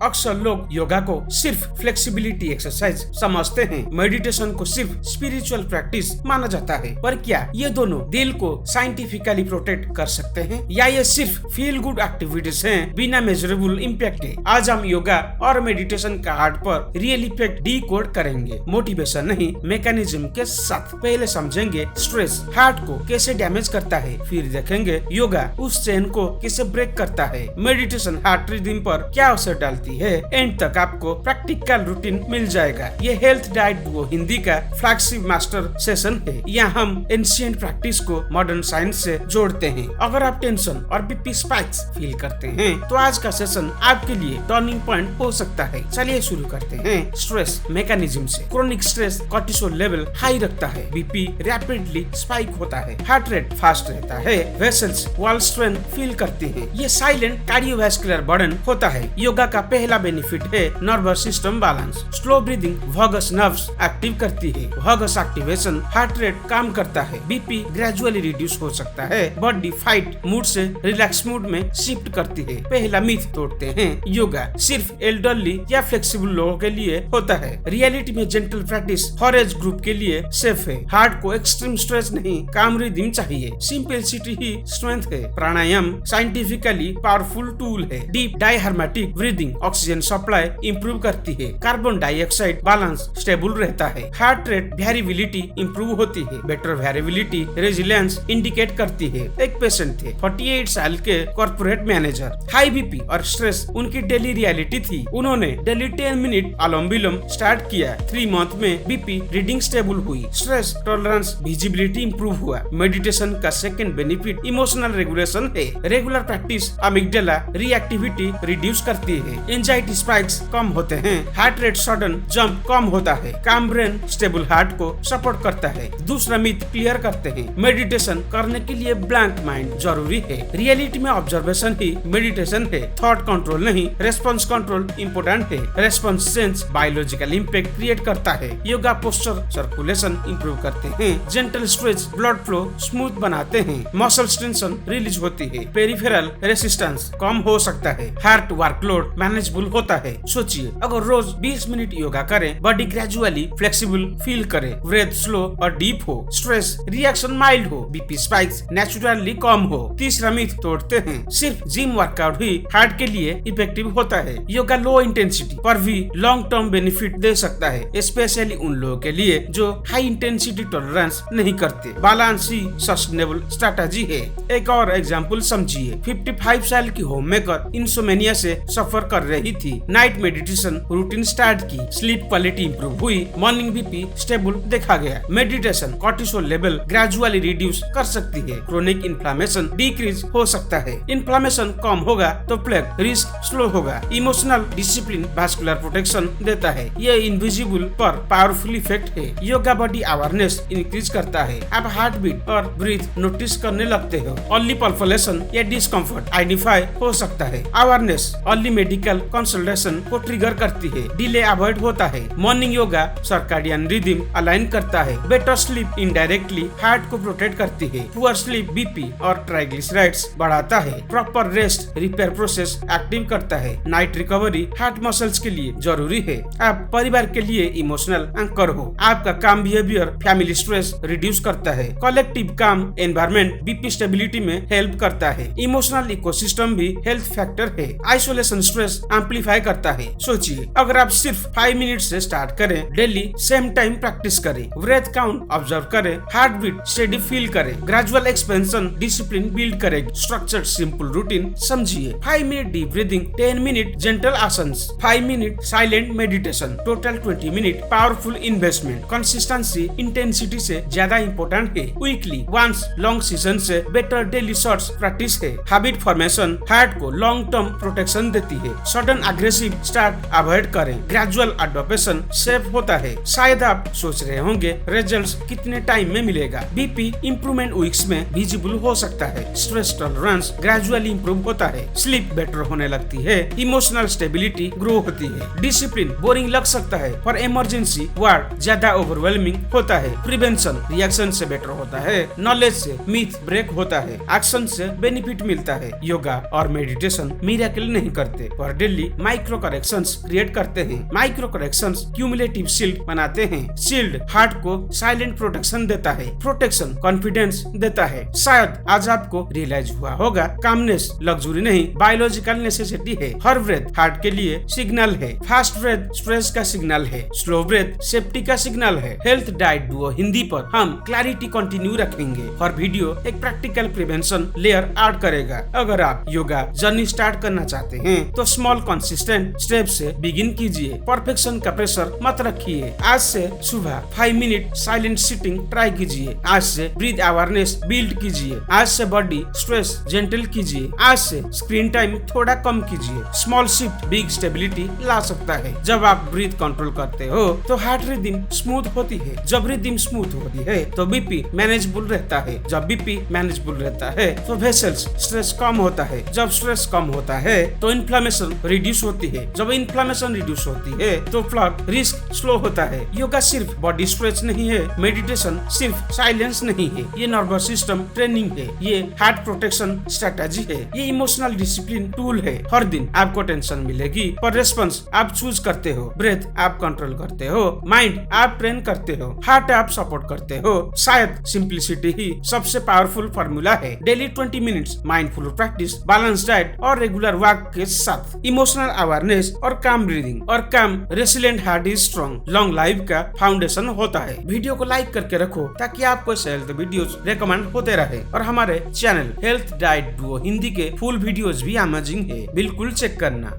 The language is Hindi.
अक्सर लोग योगा को सिर्फ फ्लेक्सिबिलिटी एक्सरसाइज समझते हैं, मेडिटेशन को सिर्फ स्पिरिचुअल प्रैक्टिस माना जाता है। पर क्या ये दोनों दिल को साइंटिफिकली प्रोटेक्ट कर सकते हैं, या ये सिर्फ फील गुड एक्टिविटीज हैं बिना मेजरेबल इम्पैक्ट के? आज हम योगा और मेडिटेशन का हार्ट पर रियल इफेक्ट डिकोड करेंगे, मोटिवेशन नहीं मैकेनिज्म के साथ। पहले समझेंगे स्ट्रेस हार्ट को कैसे डैमेज करता है, फिर देखेंगे योगा उस चेन को कैसे ब्रेक करता है, मेडिटेशन हार्ट रिदम पर क्या असर डालती है। एंड तक आपको प्रैक्टिकल रूटीन मिल जाएगा। ये हेल्थ डाइट वो हिंदी का फ्लैगशिप मास्टर सेशन है। यहाँ हम एंशिएंट प्रैक्टिस को मॉडर्न साइंस से जोड़ते हैं। अगर आप टेंशन और बीपी स्पाइक्स फील करते हैं तो आज का सेशन आपके लिए टर्निंग पॉइंट हो सकता है। चलिए शुरू करते हैं स्ट्रेस मैकेनिज्म से। Chronic stress cortisol level high रखता है, बीपी रैपिडली स्पाइक होता है, हार्ट रेट फास्ट रहता है, वेसल्स वॉल स्ट्रेन फील करती हैं। ये साइलेंट कार्डियोवैस्कुलर बर्डन होता है। योगा का पहला बेनिफिट है nervous system balance. Slow breathing vagus nerves active करती है, वगस एक्टिवेशन हार्ट रेट कम करता है, बीपी ग्रेजुअली रिड्यूस हो सकता है, बॉडी फाइट मूड से रिलैक्स मूड में शिफ्ट करती है। पहला मिथ तोड़ते हैं, योगा सिर्फ एल्डरली या फ्लेक्सिबल लोगों के लिए होता है। रियलिटी में जेंटल प्रैक्टिस हर एज ग्रुप के लिए सेफ है। हार्ट को एक्सट्रीम स्ट्रेस नहीं, काम रिदम चाहिए। सिंपलिसिटी ही स्ट्रेंथ है। प्राणायाम साइंटिफिकली पावरफुल टूल है। Deep diaphragmatic breathing oxygen supply improve करती है, कार्बन डाइऑक्साइड बैलेंस स्टेबल रहता है, हार्ट रेट वेरिएबिलिटी इंप्रूव होती है, बेटर वेरिएबिलिटी रेजिलियंस इंडिकेट करती है। एक पेशेंट थे 48 साल के कॉर्पोरेट मैनेजर, हाई बीपी और स्ट्रेस उनकी डेली रियलिटी थी। उन्होंने डेली 10 मिनट अनुलोम विलोम स्टार्ट किया। 3 मंथ में बीपी रीडिंग स्टेबल हुई, स्ट्रेस टॉलरेंस विजिबिलिटी इंप्रूव हुआ। मेडिटेशन का सेकंड बेनिफिट इमोशनल रेगुलेशन है। Regular practice amygdala reactivity reduce करती है, एंजाइटी स्पाइक्स कम होते हैं, हार्ट रेट सडन जंप कम होता है, काम ब्रेन स्टेबल हार्ट को सपोर्ट करता है। दूसरा मिथ क्लियर करते हैं, मेडिटेशन करने के लिए ब्लैंक माइंड जरूरी है। रियलिटी में ऑब्जर्वेशन ही मेडिटेशन है, थॉट कंट्रोल नहीं, रेस्पॉन्स कंट्रोल इम्पोर्टेंट है। Response sense biological impact create करता है। योगा पोस्चर सर्कुलेशन इंप्रूव करते हैं, gentle stretch blood flow smooth बनाते हैं, मसल टेंशन रिलीज होती है, पेरिफेरल रेसिस्टेंस कम हो सकता है, हार्ट वर्कलोड मैनेजेबल होता है। सोचिए अगर रोज 20 मिनट योगा करें, बॉडी ग्रेजुअली फ्लेक्सिबल फील करे, ब्रेथ स्लो और डीप हो, स्ट्रेस रिएक्शन माइल्ड हो, बीपी स्पाइक्स नेचुरली कम हो। तीसरा मिथ तोड़ते हैं, सिर्फ जिम वर्कआउट ही हार्ट के लिए इफेक्टिव होता है। योगा लो इंटेंसिटी पर भी लॉन्ग टर्म बेनिफिट दे सकता है, स्पेशली उन लोगों के लिए जो हाई इंटेंसिटी टॉलरेंस नहीं करते। बैलेंस ही सस्टेनेबल स्ट्रेटजी है। एक और एग्जांपल समझिए, 55 साल की होममेकर इंसोमेनिया से सफर कर रही थी। नाइट मेडिटेशन रूटीन स्टार्ट की, स्लीप क्वालिटी इंप्रूव हुई, मॉर्निंग बीपी स्टेबल देखा गया। Meditation cortisol level gradually reduce कर सकती है, क्रोनिक इन्फ्लेमेशन डिक्रीज हो सकता है। इन्फ्लेमेशन कम होगा तो प्लेग रिस्क स्लो होगा। इमोशनल डिसिप्लिन वास्कुलर प्रोटेक्शन देता है। ये इनविजिबल पर पावरफुल इफेक्ट है। योगा बॉडी अवेयरनेस इंक्रीज करता है। आप हार्ट बीट और ब्रीथ नोटिस करने लगते हो। अर्ली पल्फोलेशन या डिस्कम्फर्ट आइडेंटिफाई हो सकता है। अवेयरनेस अर्ली मेडिकल कंसल्टेशन को ट्रिगर करती है, डिले अवॉइड होता है। Morning yoga circadian rhythm align करता है। बेटर स्लीप इनडायरेक्टली हार्ट को प्रोटेक्ट करती है। पुअर स्लीप बीपी और ट्राइग्लिसराइड्स बढ़ाता है। Proper rest repair process active करता है। नाइट रिकवरी हार्ट मसल्स के लिए जरूरी है। आप परिवार के लिए इमोशनल एंकर हो। आपका काम बिहेवियर फैमिली स्ट्रेस रिड्यूस करता है। कलेक्टिव काम एनवायरमेंट बीपी स्टेबिलिटी में हेल्प करता है। इमोशनल इकोसिस्टम भी हेल्थ फैक्टर है। आइसोलेशन स्ट्रेस एम्पलीफाई करता है। सोचिए अगर आप सिर्फ 5 मिनट से स्टार्ट करें, डेली सेम टाइम प्रैक्टिस करें, ब्रेथ काउंट ऑब्जर्व करें, हार्ट बीट स्टेडी फील करें, ग्रेजुअल एक्सपेंशन डिसिप्लिन बिल्ड करें, स्ट्रक्चर्ड सिंपल रूटीन समझिए। 5 minute deep breathing, 10 minute gentle asanas, 5 minute silent meditation, total 20 minute powerful investment. Consistency intensity से ज्यादा इंपॉर्टेंट है। वीकली वंस लॉन्ग सीजन से बेटर डेली शॉर्ट्स प्रैक्टिस है। हैबिट फॉर्मेशन हार्ट को लॉन्ग टर्म प्रोटेक्शन देती है। सडन अग्रेसिव स्टार्ट अवॉइड करें, ग्रेजुअल एडॉप्शन सेफ होता है। शायद आप सोच रहे होंगे रिजल्ट्स कितने टाइम में मिलेगा। बीपी इंप्रूवमेंट वीक्स में विजिबल हो सकता है। स्ट्रेस टॉलरेंस ग्रेजुअली इंप्रूव होता है। स्लीप बेटर होने लगती है। इमोशनल स्टेबिलिटी ग्रो होती है। डिसिप्लिन बोरिंग लग सकता है पर इमरजेंसी वार्ड ज्यादा ओवरवेलमिंग होता है। प्रिवेंशन रिएक्शन से बेटर होता है। नॉलेज से मिथ ब्रेक होता है। एक्शन से बेनिफिट मिलता है। योगा और मेडिटेशन मिरेकल नहीं करते पर daily daily micro corrections create करते हैं। माइक्रो करेक्शंस क्यूमुलेटिव शील्ड बनाते हैं। शील्ड हार्ट को साइलेंट प्रोटेक्शन देता है। प्रोटेक्शन कॉन्फिडेंस देता है। शायद आज आपको रियलाइज हुआ होगा, कामनेस लग्जरी नहीं, बायोलॉजिकल नेसेसिटी है। हर ब्रेथ हार्ट के लिए सिग्नल है। फास्ट ब्रेथ स्ट्रेस का सिग्नल है। स्लो ब्रेथ सेफ्टी का सिग्नल है। हेल्थ डाइट डुओ हिंदी पर हम क्लैरिटी कंटिन्यू रखेंगे। हर वीडियो एक प्रैक्टिकल प्रिवेंशन लेयर ऐड करेगा। अगर आप योगा जर्नी स्टार्ट करना चाहते हैं तो स्मॉल कंसिस्टेंट स्टेप से बिगिन कीजिए। परफेक्शन का प्रेशर मत रखिए। आज से सुबह 5 मिनट साइलेंट सिटिंग ट्राई कीजिए। आज से ब्रीथ अवेयरनेस बिल्ड कीजिए। आज से बॉडी स्ट्रेस जेंटल कीजिए। आज से स्क्रीन टाइम थोड़ा कम कीजिए। स्मॉल शिफ्ट बिग स्टेबिलिटी ला सकता है। जब आप ब्रीथ कंट्रोल करते हो तो हार्ट रिदम स्मूथ होती है। जब रिदम स्मूथ होती है तो बीपी मैनेजेबल रहता है। जब बीपी मैनेजेबल रहता है तो वेसल्स स्ट्रेस कम होता है। जब स्ट्रेस कम होता है तो इन्फ्लेमेशन रिड्यूस होती है। जब इन्फ्लेमेशन रिड्यूस होती है तो फ्लड रिस्क स्लो होता है। योगा सिर्फ बॉडी स्ट्रेच नहीं है, मेडिटेशन सिर्फ साइलेंस नहीं है, ये नर्वस सिस्टम ट्रेनिंग है, ये हार्ट प्रोटेक्शन स्ट्रेटजी है, ये इमोशनल डिसिप्लिन टूल है। हर दिन आपको टेंशन मिलेगी पर रेस्पॉन्स आप चूज करते हो। ब्रेथ आप कंट्रोल करते हो। माइंड आप ट्रेन करते हो। हार्ट आप सपोर्ट करते हो। शायद सिंप्लिसिटी ही सबसे पावरफुल फार्मूला है। Daily 20 minutes mindful practice, balance diet और रेगुलर वॉक के साथ इमोशनल अवेयरनेस और काम ब्रीदिंग और काम resilient heart is strong long life का फाउंडेशन होता है। वीडियो को लाइक करके रखो ताकि आपको हेल्थ वीडियोस रेकमेंड होते रहे और हमारे channel health diet Duo Hindi के फुल वीडियोस भी अमेजिंग है, बिल्कुल चेक करना।